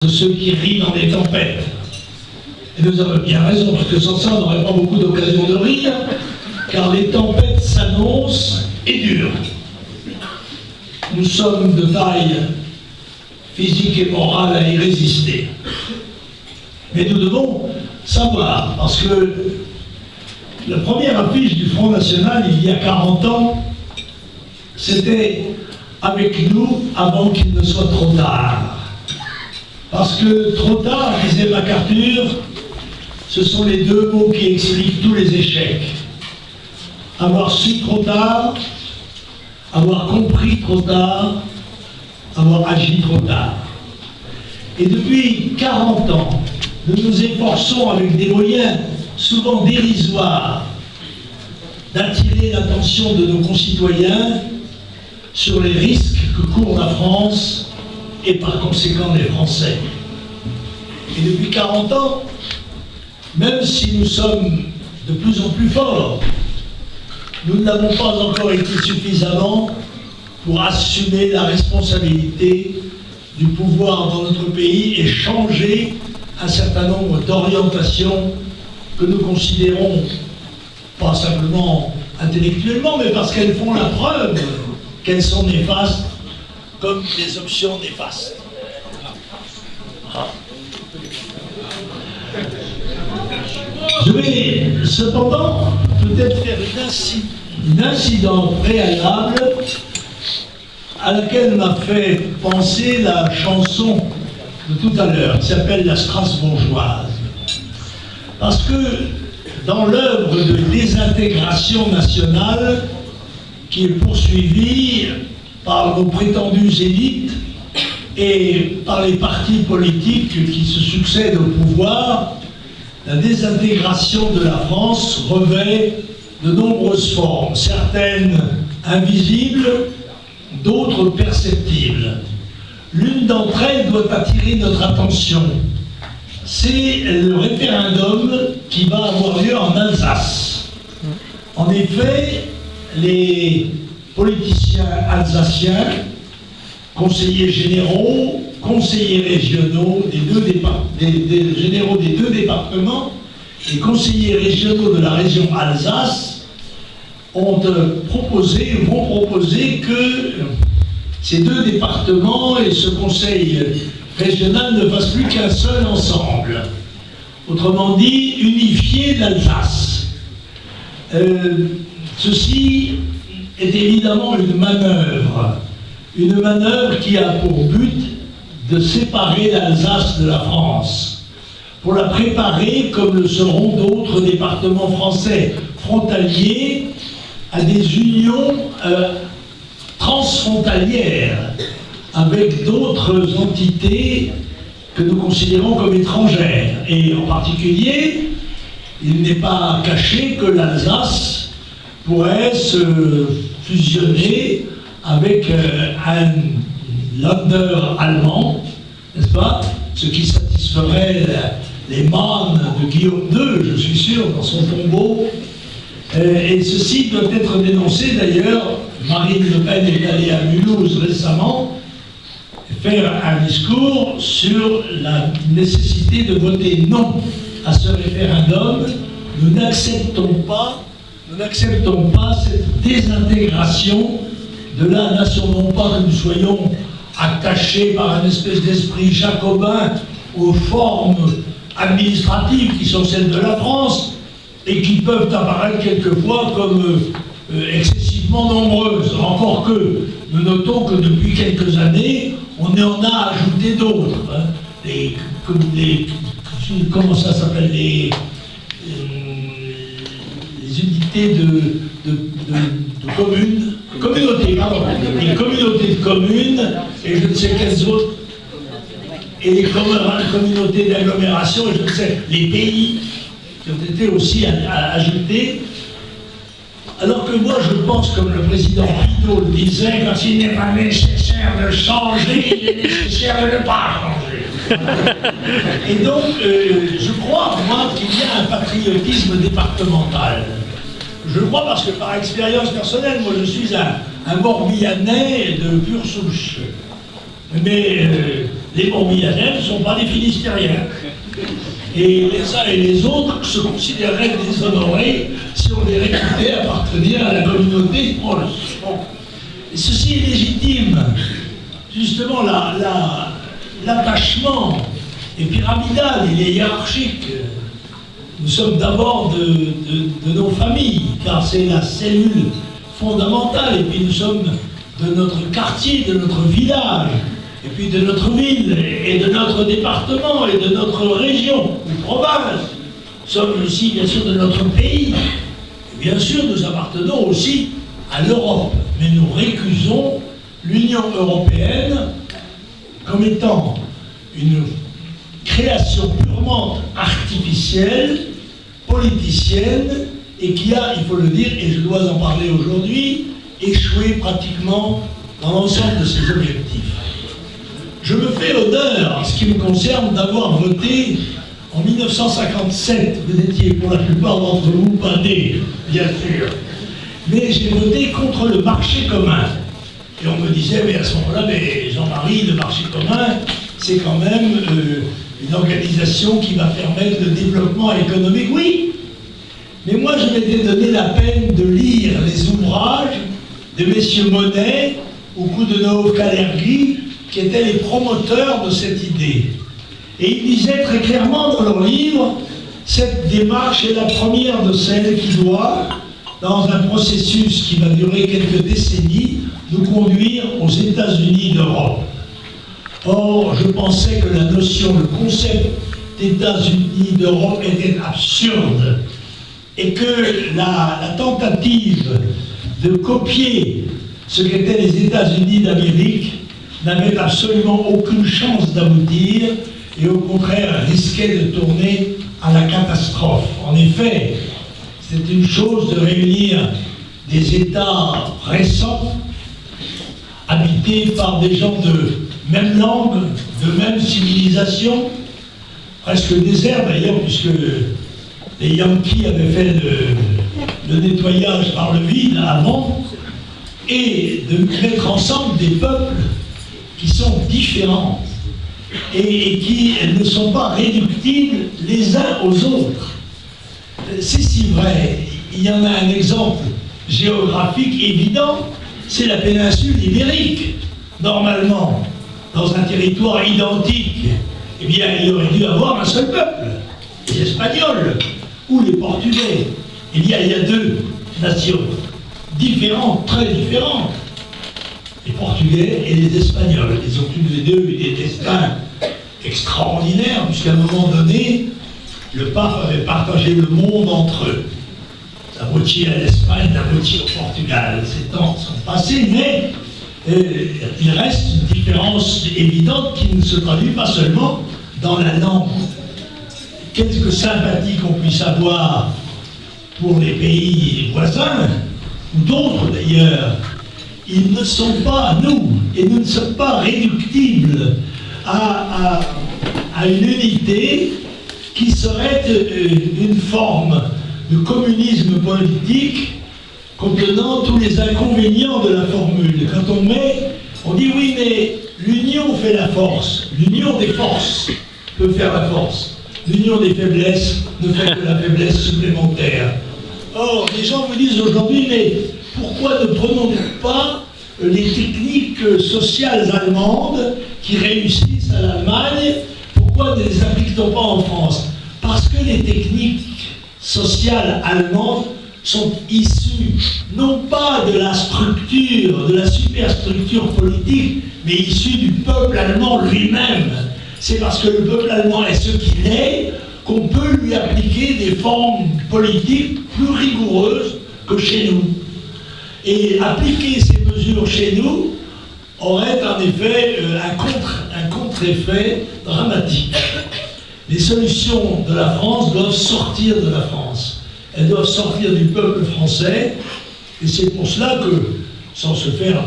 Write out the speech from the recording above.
de ceux qui rient dans les tempêtes. Et nous avons bien raison, parce que sans ça, on n'aurait pas beaucoup d'occasion de rire, car les tempêtes s'annoncent et durent. Nous sommes de taille physique et morale à y résister. Mais nous devons savoir, parce que la première affiche du Front National, il y a 40 ans, c'était « Avec nous avant qu'il ne soit trop tard ». Parce que trop tard, disait MacArthur, ce sont les deux mots qui expliquent tous les échecs. Avoir su trop tard, avoir compris trop tard, avoir agi trop tard. Et depuis 40 ans, nous nous efforçons avec des moyens souvent dérisoires d'attirer l'attention de nos concitoyens sur les risques que court la France et par conséquent les Français. Et depuis 40 ans, même si nous sommes de plus en plus forts, nous n'avons pas encore été suffisamment pour assumer la responsabilité du pouvoir dans notre pays et changer un certain nombre d'orientations que nous considérons, pas simplement intellectuellement, mais parce qu'elles font la preuve qu'elles sont néfastes, comme des options néfastes. Je vais cependant peut-être faire une incidence préalable à laquelle m'a fait penser la chanson de tout à l'heure, qui s'appelle La Strasbourgeoise. Parce que dans l'œuvre de désintégration nationale qui est poursuivie par nos prétendues élites et par les partis politiques qui se succèdent au pouvoir, la désintégration de la France revêt de nombreuses formes, certaines invisibles, d'autres perceptibles. L'une d'entre elles doit attirer notre attention. C'est le référendum qui va avoir lieu en Alsace. En effet, les politiciens alsaciens, conseillers généraux, conseillers régionaux des généraux des deux départements et conseillers régionaux de la région Alsace vont proposer que ces deux départements et ce conseil régional ne fassent plus qu'un seul ensemble. Autrement dit, unifier l'Alsace. Ceci est évidemment une manœuvre qui a pour but de séparer l'Alsace de la France, pour la préparer, comme le seront d'autres départements français frontaliers, à des unions transfrontalières avec d'autres entités que nous considérons comme étrangères. Et en particulier, il n'est pas caché que l'Alsace pourrait se fusionner avec un Länder allemand, n'est-ce pas? Ce qui satisferait les mânes de Guillaume II, je suis sûr, dans son tombeau. Et ceci doit être dénoncé d'ailleurs. Marine Le Pen est allée à Mulhouse récemment faire un discours sur la nécessité de voter non à ce référendum. Nous n'acceptons pas cette désintégration de la nation, non pas que nous soyons attachés par une espèce d'esprit jacobin aux formes administratives qui sont celles de la France et qui peuvent apparaître quelquefois comme excessivement nombreuses. Encore que nous notons que depuis quelques années, on en a ajouté d'autres. Hein. Comment ça s'appelle, les unités de communes, communautés, pardon, les communautés de communes et je ne sais quelles autres, et les communautés d'agglomération et je ne sais, les pays qui ont été aussi ajoutés. Alors que moi je pense, comme le président Guido le disait, quand il n'est pas nécessaire de changer, il est nécessaire de ne pas changer. Et donc, je crois, moi, qu'il y a un patriotisme départemental. Je crois parce que par expérience personnelle, moi je suis un Morbihanais de pure souche. Mais Les Montmillanais ne sont pas des Finistériens. Et les uns et les autres se considéreraient déshonorés si on les réputait appartenir à la communauté proche. Bon. Et ceci est légitime. Justement, l'attachement est pyramidal, il est hiérarchique. Nous sommes d'abord de nos familles, car c'est la cellule fondamentale, et puis nous sommes de notre quartier, de notre village, et puis de notre ville, et de notre département, et de notre région, ou province. Nous sommes aussi, bien sûr, de notre pays. Et bien sûr, nous appartenons aussi à l'Europe, mais nous récusons l'Union européenne comme étant une création purement artificielle, politicienne, et qui a, il faut le dire, et je dois en parler aujourd'hui, échoué pratiquement dans l'ensemble de ses objectifs. Je me fais honneur, en ce qui me concerne, d'avoir voté en 1957. Vous étiez pour la plupart d'entre vous pas nés, bien sûr. Mais j'ai voté contre le marché commun. Et on me disait, mais à ce moment-là, mais Jean-Marie, le marché commun, c'est quand même une organisation qui va permettre le développement économique. Oui, mais moi je m'étais donné la peine de lire les ouvrages de messieurs Monet ou Koudenov-Kalergi, qui étaient les promoteurs de cette idée. Et ils disaient très clairement dans leur livre, cette démarche est la première de celles qui doit, dans un processus qui va durer quelques décennies, nous conduire aux États-Unis d'Europe. Or, je pensais que la notion, le concept d'États-Unis d'Europe était absurde et que la tentative de copier ce qu'étaient les États-Unis d'Amérique n'avait absolument aucune chance d'aboutir et au contraire risquait de tourner à la catastrophe. En effet, c'est une chose de réunir des États récents habités par des gens de même langue, de même civilisation, presque désert d'ailleurs, puisque les Yankees avaient fait le nettoyage par le vide avant, et de mettre ensemble des peuples qui sont différents et qui ne sont pas réductibles les uns aux autres. C'est si vrai. Il y en a un exemple géographique évident, c'est la péninsule ibérique. Normalement, dans un territoire identique, eh bien, il aurait dû avoir un seul peuple, les Espagnols ou les Portugais. Il y a deux nations différentes, très différentes, les Portugais et les Espagnols. Ils ont tous les deux eu des destins extraordinaires, puisqu'à un moment donné, le pape avait partagé le monde entre eux. La moitié à l'Espagne, la moitié au Portugal. Ces temps sont passés, mais il reste une différence évidente qui ne se traduit pas seulement dans la langue. Quelque sympathie qu'on puisse avoir pour les pays voisins, ou d'autres d'ailleurs, ils ne sont pas nous, et nous ne sommes pas réductibles à une unité qui serait une forme de communisme politique contenant tous les inconvénients de la formule. Quand on dit oui, mais l'union fait la force, l'union des forces peut faire la force, l'union des faiblesses ne fait que la faiblesse supplémentaire. Or, les gens me disent aujourd'hui, mais pourquoi ne prenons-nous pas les techniques sociales allemandes qui réussissent à l'Allemagne, pourquoi ne les applique-t-on pas en France? Parce que les techniques sociales allemandes sont issues non pas de la structure, de la superstructure politique, mais issues du peuple allemand lui-même. C'est parce que le peuple allemand est ce qu'il est qu'on peut lui appliquer des formes politiques plus rigoureuses que chez nous. Et appliquer ces mesures chez nous aurait en effet un contre-effet dramatique. Les solutions de la France doivent sortir de la France. Elles doivent sortir du peuple français, et c'est pour cela que, sans se faire